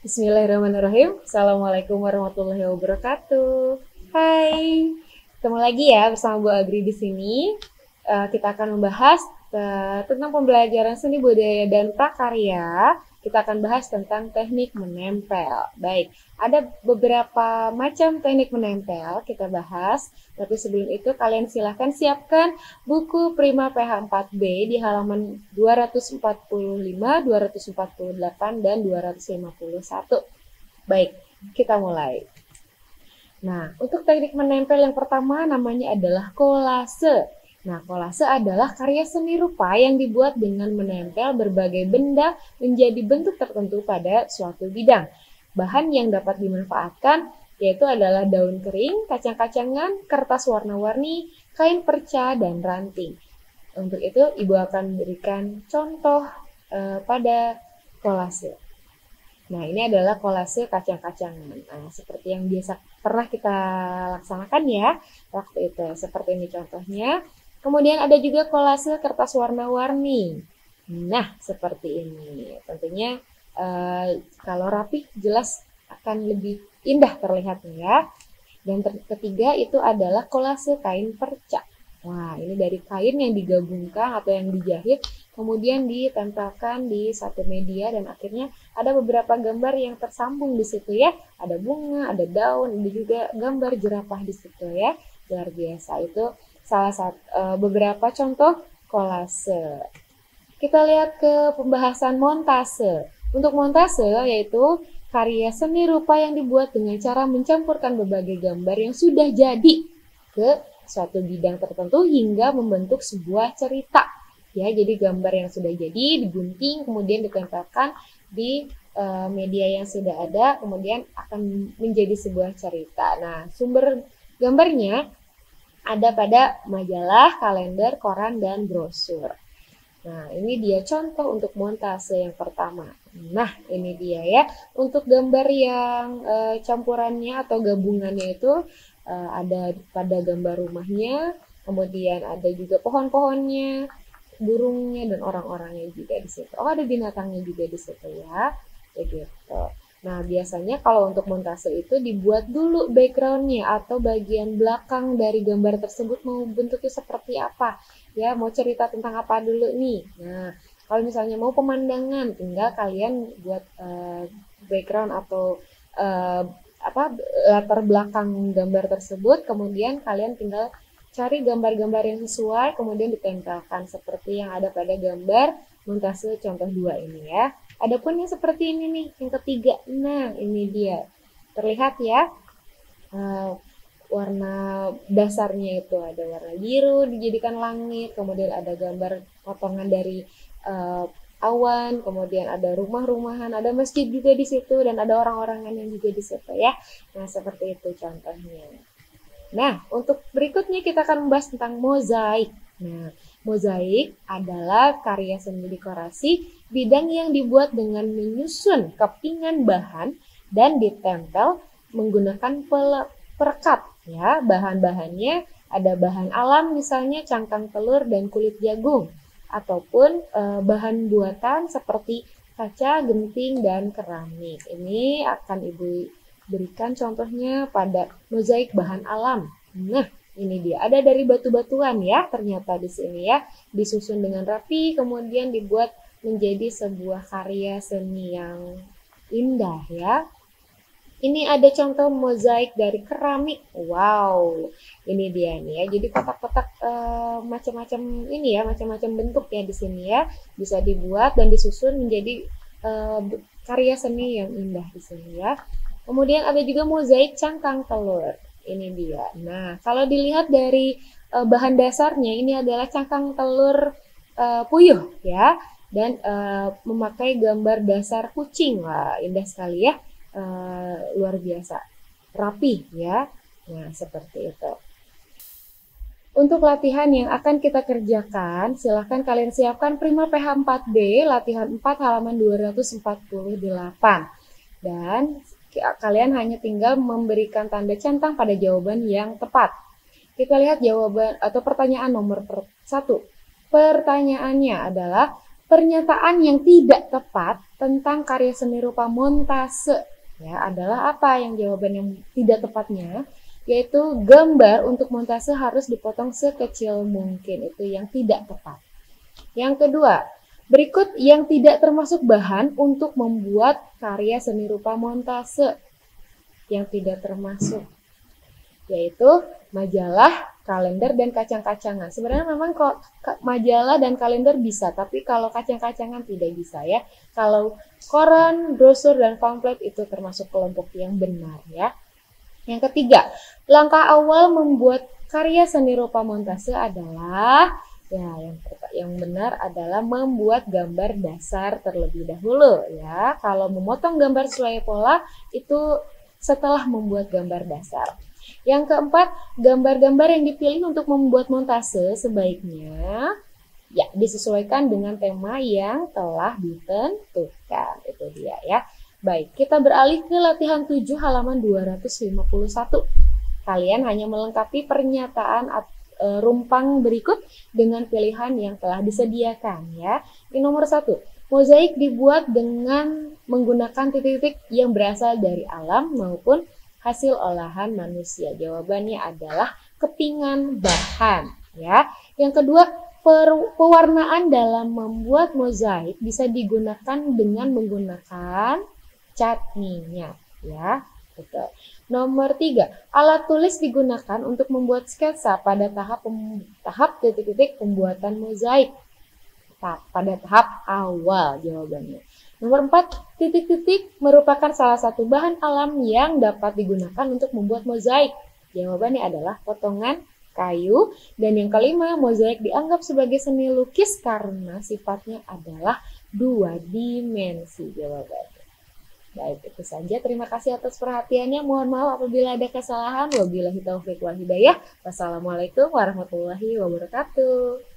Bismillahirrahmanirrahim. Assalamualaikum warahmatullahi wabarakatuh. Hai, ketemu lagi ya bersama Bu Agri di sini. Kita akan membahas tentang pembelajaran seni budaya dan prakarya. Kita akan bahas tentang teknik menempel. Baik, ada beberapa macam teknik menempel kita bahas. Tapi sebelum itu kalian silahkan siapkan buku Prima PH 4B di halaman 245, 248, dan 251. Baik, kita mulai. Nah, untuk teknik menempel yang pertama namanya adalah kolase. Nah, kolase adalah karya seni rupa yang dibuat dengan menempel berbagai benda menjadi bentuk tertentu pada suatu bidang. Bahan yang dapat dimanfaatkan yaitu adalah daun kering, kacang-kacangan, kertas warna-warni, kain perca, dan ranting. Untuk itu, Ibu akan berikan contoh pada kolase. Nah, ini adalah kolase kacang-kacangan. Nah, seperti yang biasa pernah kita laksanakan ya, waktu itu. Seperti ini contohnya. Kemudian ada juga kolase kertas warna-warni. Nah, seperti ini. Tentunya kalau rapi jelas akan lebih indah terlihatnya ya. Dan ketiga itu adalah kolase kain perca. Wah, ini dari kain yang digabungkan atau yang dijahit, kemudian ditempelkan di satu media dan akhirnya ada beberapa gambar yang tersambung di situ ya. Ada bunga, ada daun, ada juga gambar jerapah di situ ya. Luar biasa, itu salah satu beberapa contoh kolase. Kita lihat ke pembahasan montase. Untuk montase yaitu karya seni rupa yang dibuat dengan cara mencampurkan berbagai gambar yang sudah jadi ke suatu bidang tertentu hingga membentuk sebuah cerita. Ya, jadi gambar yang sudah jadi digunting kemudian ditempelkan di media yang sudah ada, kemudian akan menjadi sebuah cerita. Nah, sumber gambarnya ada pada majalah, kalender, koran, dan brosur. Nah, ini dia contoh untuk montase yang pertama. Nah, ini dia ya. Untuk gambar yang campurannya atau gabungannya itu ada pada gambar rumahnya, kemudian ada juga pohon-pohonnya, burungnya, dan orang-orangnya juga di situ. Oh, ada binatangnya juga di situ ya. Begitu. Nah, biasanya kalau untuk montase itu dibuat dulu background-nya atau bagian belakang dari gambar tersebut mau bentuknya seperti apa. Ya, mau cerita tentang apa dulu nih. Nah, kalau misalnya mau pemandangan, tinggal kalian buat background atau latar belakang gambar tersebut, kemudian kalian tinggal cari gambar-gambar yang sesuai, kemudian ditempelkan seperti yang ada pada gambar montase contoh 2 ini ya. Adapun yang seperti ini nih, yang ketiga, nah ini dia. Terlihat ya, warna dasarnya itu ada warna biru dijadikan langit, kemudian ada gambar potongan dari awan, kemudian ada rumah-rumahan, ada masjid juga di situ, dan ada orang-orangan yang juga di situ ya. Nah, seperti itu contohnya. Nah, untuk berikutnya kita akan membahas tentang mozaik. Nah, mozaik adalah karya seni dekorasi bidang yang dibuat dengan menyusun kepingan bahan dan ditempel menggunakan perekat ya. Bahan-bahannya ada bahan alam misalnya cangkang telur dan kulit jagung, ataupun bahan buatan seperti kaca, genting, dan keramik. Ini akan Ibu berikan contohnya pada mozaik bahan alam. Nah, ini dia, ada dari batu-batuan ya, ternyata di sini ya, disusun dengan rapi, kemudian dibuat menjadi sebuah karya seni yang indah ya. Ini ada contoh mozaik dari keramik. Wow, ini dia nih ya. Jadi kotak-kotak macam-macam ini ya, macam-macam bentuk ya di sini ya, bisa dibuat dan disusun menjadi karya seni yang indah di sini ya. Kemudian ada juga mozaik cangkang telur. Ini dia. Nah, kalau dilihat dari bahan dasarnya ini adalah cangkang telur puyuh ya, dan memakai gambar dasar kucing. Wah, indah sekali ya, luar biasa, rapi ya. Nah, seperti itu. Untuk latihan yang akan kita kerjakan, silahkan kalian siapkan Prima PH 4D, latihan 4 halaman 248. Dan kalian hanya tinggal memberikan tanda centang pada jawaban yang tepat. Kita lihat jawaban atau pertanyaan nomor 1. Pertanyaannya adalah pernyataan yang tidak tepat tentang karya seni rupa montase. Ya, adalah apa yang jawaban yang tidak tepatnya? Yaitu gambar untuk montase harus dipotong sekecil mungkin. Itu yang tidak tepat. Yang kedua, berikut yang tidak termasuk bahan untuk membuat karya seni rupa montase. Yang tidak termasuk yaitu majalah, kalender, dan kacang-kacangan. Sebenarnya memang kok majalah dan kalender bisa, tapi kalau kacang-kacangan tidak bisa ya. Kalau koran, brosur, dan pamflet itu termasuk kelompok yang benar ya. Yang ketiga, langkah awal membuat karya seni rupa montase adalah yang benar adalah membuat gambar dasar terlebih dahulu ya. Kalau memotong gambar sesuai pola itu setelah membuat gambar dasar. Yang keempat, gambar-gambar yang dipilih untuk membuat montase sebaiknya ya disesuaikan dengan tema yang telah ditentukan. Itu dia ya. Baik, kita beralih ke latihan 7 halaman 251. Kalian hanya melengkapi pernyataan rumpang berikut dengan pilihan yang telah disediakan ya. Ini nomor 1. Mozaik dibuat dengan menggunakan titik-titik yang berasal dari alam maupun hasil olahan manusia. Jawabannya adalah kepingan bahan ya. Yang kedua, pewarnaan dalam membuat mozaik bisa digunakan dengan menggunakan cat minyak ya. Betul. Nomor 3, alat tulis digunakan untuk membuat sketsa pada tahap titik-titik pembuatan mozaik. Pada tahap awal jawabannya. Nomor 4, titik-titik merupakan salah satu bahan alam yang dapat digunakan untuk membuat mozaik. Jawabannya adalah potongan kayu. Dan yang kelima, mozaik dianggap sebagai seni lukis karena sifatnya adalah 2 dimensi. Jawabannya. Baik, itu saja. Terima kasih atas perhatiannya. Mohon maaf apabila ada kesalahan. Wabillahi taufiq wal hidayah. Wassalamualaikum warahmatullahi wabarakatuh.